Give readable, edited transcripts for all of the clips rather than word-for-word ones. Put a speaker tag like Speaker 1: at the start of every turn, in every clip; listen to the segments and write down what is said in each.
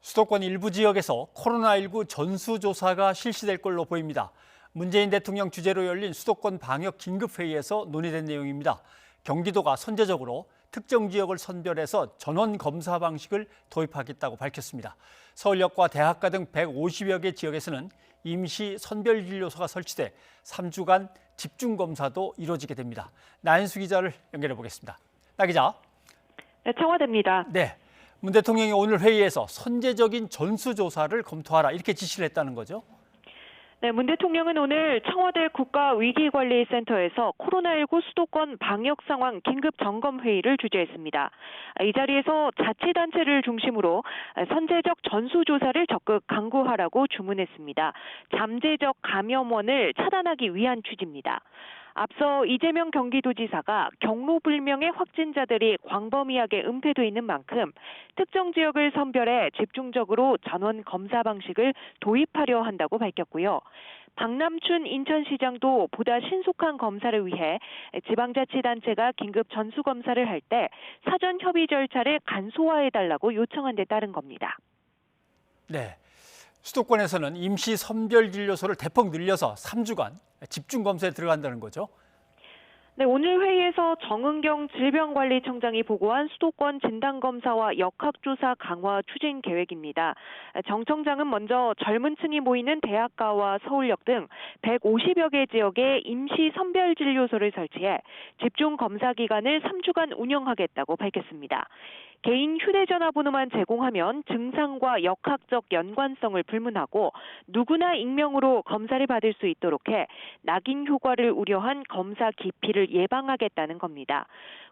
Speaker 1: 수도권 일부 지역에서 코로나19 전수조사가 실시될 걸로 보입니다. 문재인 대통령 주재로 열린 수도권 방역 긴급회의에서 논의된 내용입니다. 경기도가 선제적으로 특정 지역을 선별해서 전원 검사 방식을 도입하겠다고 밝혔습니다. 서울역과 대학가 등 150여 개 지역에서는 임시 선별진료소가 설치돼 3주간 집중검사도 이루어지게 됩니다. 나인수 기자를 연결해 보겠습니다. 나 기자.
Speaker 2: 네, 청와대입니다.
Speaker 1: 네. 문 대통령이 오늘 회의에서 선제적인 전수조사를 검토하라 이렇게 지시를 했다는 거죠?
Speaker 2: 네, 문 대통령은 오늘 청와대 국가위기관리센터에서 코로나19 수도권 방역 상황 긴급 점검 회의를 주재했습니다. 이 자리에서 자치단체를 중심으로 선제적 전수조사를 적극 강구하라고 주문했습니다. 잠재적 감염원을 차단하기 위한 취지입니다. 앞서 이재명 경기도지사가 경로불명의 확진자들이 광범위하게 은폐돼 있는 만큼 특정 지역을 선별해 집중적으로 전원 검사 방식을 도입하려 한다고 밝혔고요. 박남춘 인천시장도 보다 신속한 검사를 위해 지방자치단체가 긴급 전수검사를 할 때 사전 협의 절차를 간소화해달라고 요청한 데 따른 겁니다.
Speaker 1: 네. 수도권에서는 임시 선별진료소를 대폭 늘려서 3주간 집중검사에 들어간다는 거죠?
Speaker 2: 네, 오늘 회의에서 정은경 질병관리청장이 보고한 수도권 진단검사와 역학조사 강화 추진 계획입니다. 정 청장은 먼저 젊은 층이 모이는 대학가와 서울역 등 150여 개 지역에 임시 선별진료소를 설치해 집중검사 기간을 3주간 운영하겠다고 밝혔습니다. 개인 휴대전화 번호만 제공하면 증상과 역학적 연관성을 불문하고 누구나 익명으로 검사를 받을 수 있도록 해 낙인 효과를 우려한 검사 기피를 예방하겠다는 겁니다.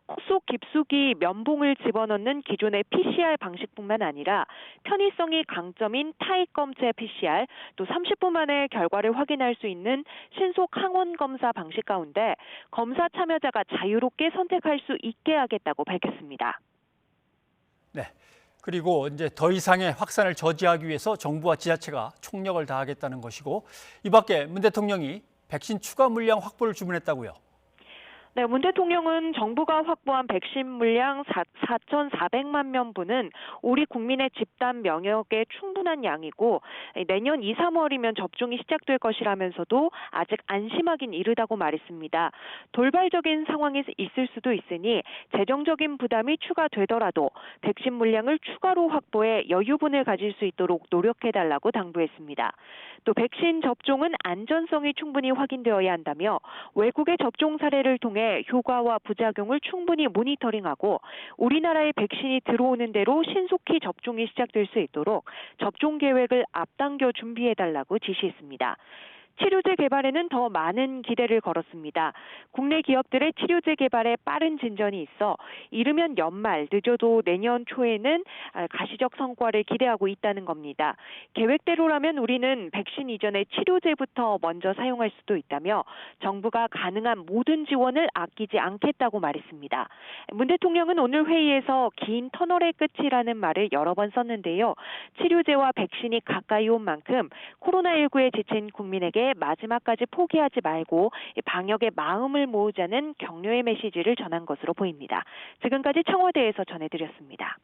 Speaker 2: 코 속 깊숙이 면봉을 집어넣는 기존의 PCR 방식뿐만 아니라 편의성이 강점인 타입검체 PCR, 또 30분 만에 결과를 확인할 수 있는 신속 항원 검사 방식 가운데 검사 참여자가 자유롭게 선택할 수 있게 하겠다고 밝혔습니다.
Speaker 1: 네. 그리고 이제 더 이상의 확산을 저지하기 위해서 정부와 지자체가 총력을 다하겠다는 것이고, 이 밖에 문 대통령이 백신 추가 물량 확보를 주문했다고요.
Speaker 2: 네, 문 대통령은 정부가 확보한 백신 물량 4,400만 명분은 우리 국민의 집단 면역에 충분한 양이고 내년 2, 3월이면 접종이 시작될 것이라면서도 아직 안심하긴 이르다고 말했습니다. 돌발적인 상황이 있을 수도 있으니 재정적인 부담이 추가되더라도 백신 물량을 추가로 확보해 여유분을 가질 수 있도록 노력해달라고 당부했습니다. 또 백신 접종은 안전성이 충분히 확인되어야 한다며 외국의 접종 사례를 통해 효과와 부작용을 충분히 모니터링하고 우리나라에 백신이 들어오는 대로 신속히 접종이 시작될 수 있도록 접종 계획을 앞당겨 준비해달라고 지시했습니다. 치료제 개발에는 더 많은 기대를 걸었습니다. 국내 기업들의 치료제 개발에 빠른 진전이 있어 이르면 연말, 늦어도 내년 초에는 가시적 성과를 기대하고 있다는 겁니다. 계획대로라면 우리는 백신 이전에 치료제부터 먼저 사용할 수도 있다며 정부가 가능한 모든 지원을 아끼지 않겠다고 말했습니다. 문 대통령은 오늘 회의에서 긴 터널의 끝이라는 말을 여러 번 썼는데요. 치료제와 백신이 가까이 온 만큼 코로나19에 지친 국민에게 마지막까지 포기하지 말고 방역의 마음을 모으자는 격려의 메시지를 전한 것으로 보입니다. 지금까지 청와대에서 전해드렸습니다.